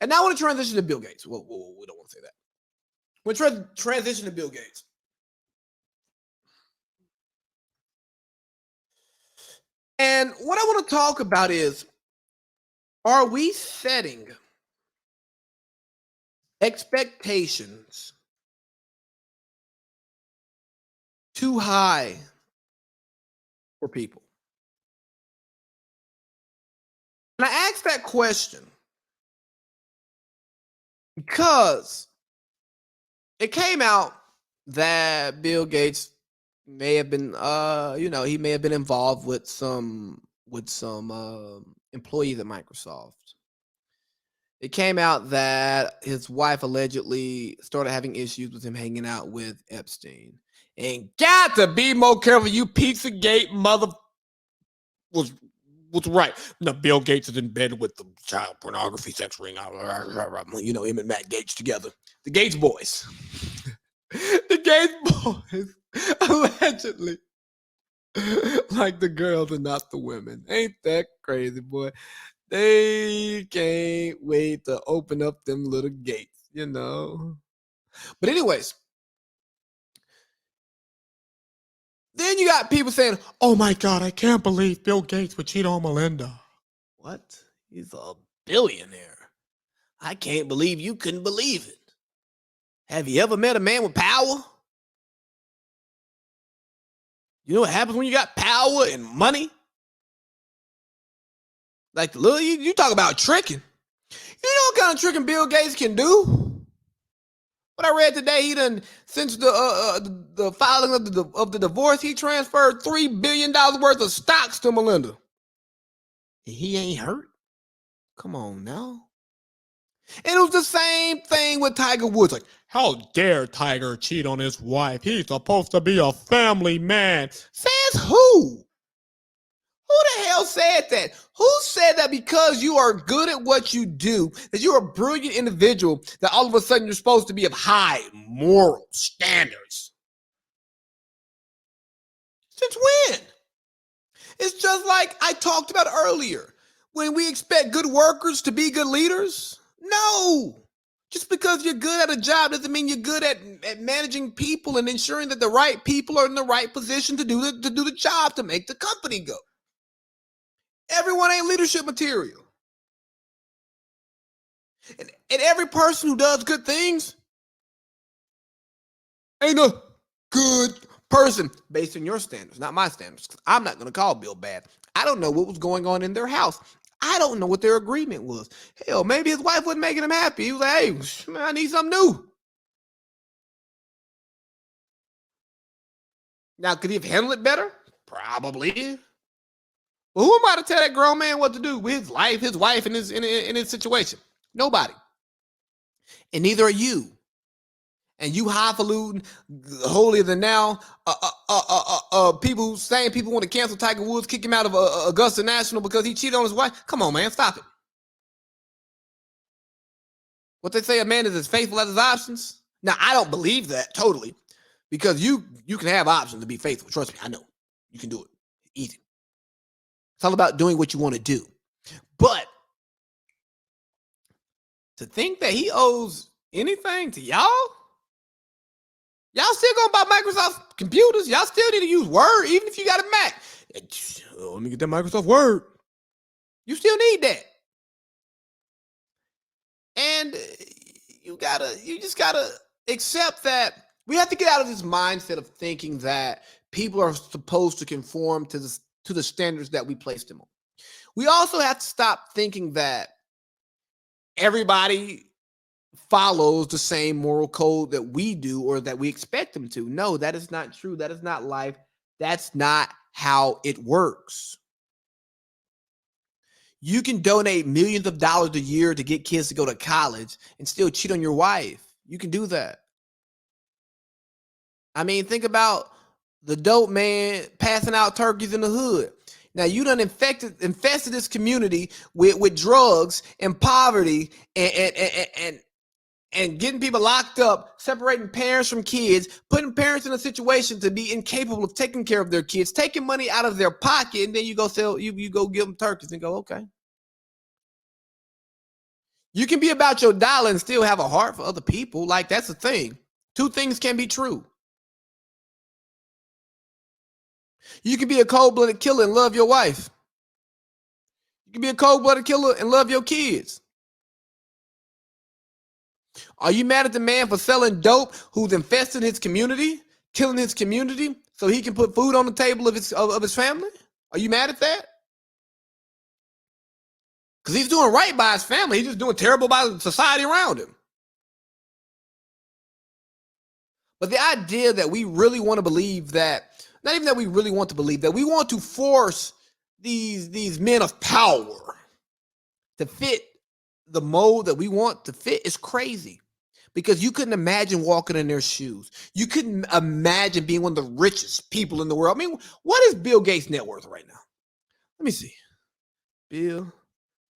And now I want to transition to Bill Gates. Well, we don't want to say that. We're trying to transition to Bill Gates. And what I want to talk about is, are we setting expectations too high for people? And I asked that question because it came out that Bill Gates may have been, he may have been involved with some employees at Microsoft. It came out that his wife allegedly started having issues with him hanging out with Epstein. And got to be more careful, you Pizzagate mother was right. No, Bill Gates is in bed with the child pornography sex ring. You know, him and Matt Gates together. The Gates boys. The Gates boys allegedly like the girls and not the women. Ain't that crazy, boy? They can't wait to open up them little gates, you know. But anyways, then you got people saying, oh my God, I can't believe Bill Gates would cheat on Melinda. What? He's a billionaire. I can't believe you couldn't believe it. Have you ever met a man with power? You know what happens when you got power and money? Like the little, you talk about tricking. You know what kind of tricking Bill Gates can do? What I read today, he done, since the filing of the divorce, he transferred $3 billion worth of stocks to Melinda. He ain't hurt. Come on now. And it was the same thing with Tiger Woods. Like, how dare Tiger cheat on his wife? He's supposed to be a family man. Says who? Who the hell said that? Who said that because you are good at what you do, that you're a brilliant individual, that all of a sudden you're supposed to be of high moral standards? Since when? It's just like I talked about earlier. When we expect good workers to be good leaders? No. Just because you're good at a job doesn't mean you're good at managing people and ensuring that the right people are in the right position to do the job to make the company go. Everyone ain't leadership material. And every person who does good things ain't a good person based on your standards, not my standards. I'm not going to call Bill bad. I don't know what was going on in their house. I don't know what their agreement was. Hell, maybe his wife wasn't making him happy. He was like, hey, man, I need something new. Now, could he have handled it better? Probably. Well, who am I to tell that grown man what to do with his life, his wife, and in his situation? Nobody. And neither are you. And you highfalutin, holier than now, people saying people want to cancel Tiger Woods, kick him out of Augusta National because he cheated on his wife. Come on, man, stop it. What they say, a man is as faithful as his options. Now, I don't believe that totally, because you can have options to be faithful. Trust me, I know. You can do it. Easy. It's all about doing what you want to do. But to think that he owes anything to y'all still gonna buy Microsoft computers. Y'all still need to use Word, even if you got a Mac. Let me get that Microsoft Word. You still need that. And you just gotta accept that we have to get out of this mindset of thinking that people are supposed to conform to the standards that we place them on. We also have to stop thinking that everybody follows the same moral code that we do or that we expect them to. No, that is not true. That is not life. That's not how it works. You can donate millions of dollars a year to get kids to go to college and still cheat on your wife. You can do that. I mean, think about the dope man passing out turkeys in the hood. Now, you done infested this community with drugs and poverty and getting people locked up, separating parents from kids, putting parents in a situation to be incapable of taking care of their kids, taking money out of their pocket, and then you go give them turkeys and go, okay. You can be about your dollar and still have a heart for other people. Like, that's the thing. Two things can be true. You can be a cold-blooded killer and love your wife. You can be a cold-blooded killer and love your kids. Are you mad at the man for selling dope who's infesting his community, killing his community, so he can put food on the table of his family? Are you mad at that? Because he's doing right by his family. He's just doing terrible by society around him. But the idea that we really want to believe that, not even that we really want to believe, that we want to force these men of power to fit the mold that we want to fit is crazy. Because you couldn't imagine walking in their shoes. You couldn't imagine being one of the richest people in the world. I mean, what is Bill Gates' net worth right now? Let me see. Bill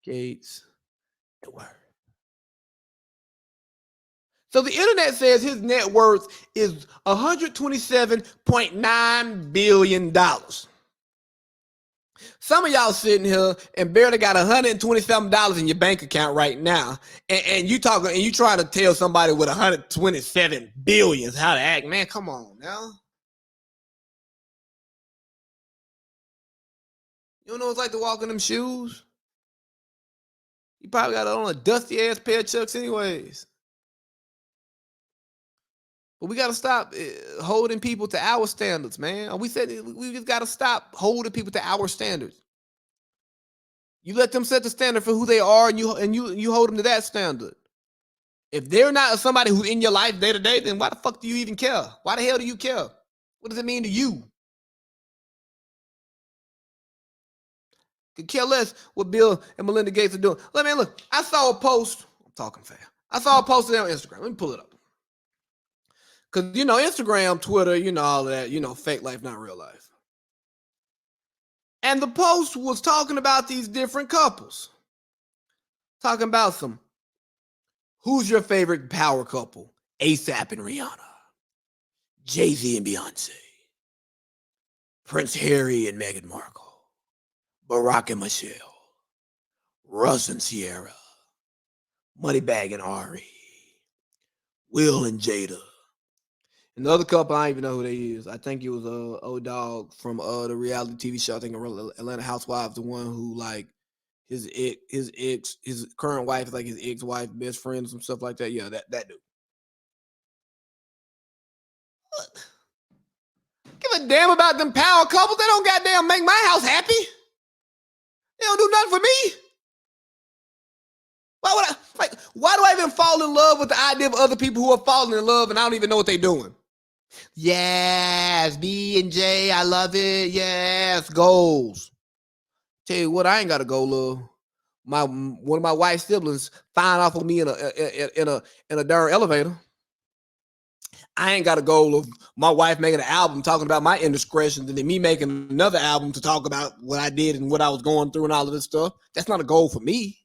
Gates net worth. So the internet says his net worth is $127.9 billion. Some of y'all sitting here and barely got $127 in your bank account right now. And you talking and you trying to tell somebody with 127 billions how to act. Man, come on now. You don't know what it's like to walk in them shoes? You probably got on a dusty ass pair of Chucks anyways. But we got to stop holding people to our standards, man. We said we just got to stop holding people to our standards. You let them set the standard for who they are, and you hold them to that standard. If they're not somebody who's in your life day to day, then why the fuck do you even care? Why the hell do you care? What does it mean to you? Could care less what Bill and Melinda Gates are doing. Look, I saw a post. I'm talking fast. I saw a post on Instagram. Let me pull it up. Because, Instagram, Twitter, all of that, fake life, not real life. And the post was talking about these different couples. Talking about who's your favorite power couple? ASAP and Rihanna. Jay-Z and Beyonce. Prince Harry and Meghan Markle. Barack and Michelle. Russ and Sierra. Moneybag and Ari. Will and Jada. And the other couple, I don't even know who they is. I think it was old dog from the reality TV show. I think Atlanta Housewives, the one who like his current wife is like his ex-wife, best friend, some stuff like that. Yeah, that dude. What? Give a damn about them power couples. They don't goddamn make my house happy. They don't do nothing for me. Why do I even fall in love with the idea of other people who are falling in love and I don't even know what they're doing? Yes, B and J, I love it. Yes, goals. Tell you what, I ain't got a goal of one of my wife's siblings firing off on me in a darn elevator. I ain't got a goal of my wife making an album talking about my indiscretions and then me making another album to talk about what I did and what I was going through and all of this stuff. That's not a goal for me.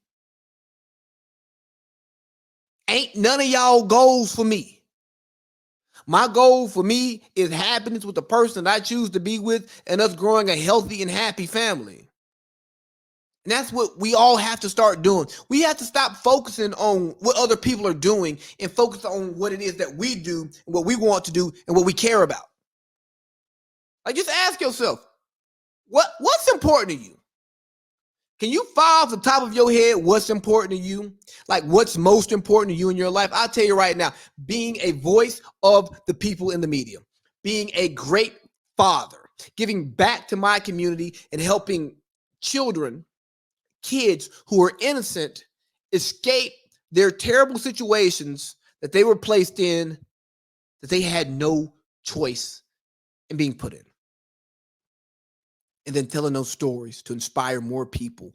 Ain't none of y'all goals for me. My goal for me is happiness with the person that I choose to be with and us growing a healthy and happy family. And that's what we all have to start doing. We have to stop focusing on what other people are doing and focus on what it is that we do and what we want to do and what we care about. Like, just ask yourself, what's important to you? Can you file off the top of your head what's important to you? Like, what's most important to you in your life? I'll tell you right now, being a voice of the people in the media, being a great father, giving back to my community and helping kids who are innocent escape their terrible situations that they were placed in, that they had no choice in being put in. And then telling those stories to inspire more people,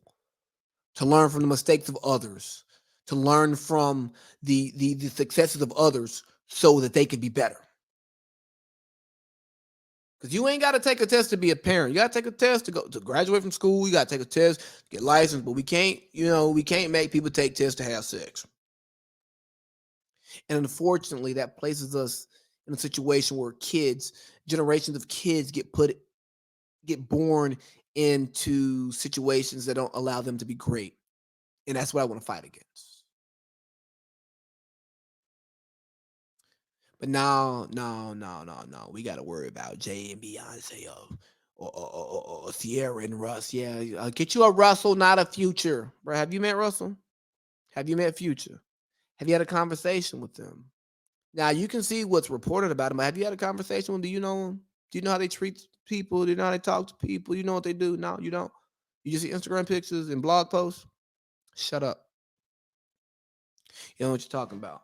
to learn from the mistakes of others, to learn from the successes of others so that they could be better. Because you ain't got to take a test to be a parent. You got to take a test to graduate from school. You got to take a test to get licensed, but we can't make people take tests to have sex. And unfortunately, that places us in a situation where generations of kids get born into situations that don't allow them to be great. And that's what I want to fight against. But no, no, no, no, no. We got to worry about Jay and Beyonce or Sierra and Russ. Yeah, get you a Russell, not a Future. Bro, have you met Russell? Have you met Future? Have you had a conversation with them? Now you can see what's reported about him. But have you had a conversation with? Do you know him? Do you know how they treat people? Do you know how they talk to people? You know what they do? No, you don't. You just see Instagram pictures and blog posts. Shut up. You know what you're talking about.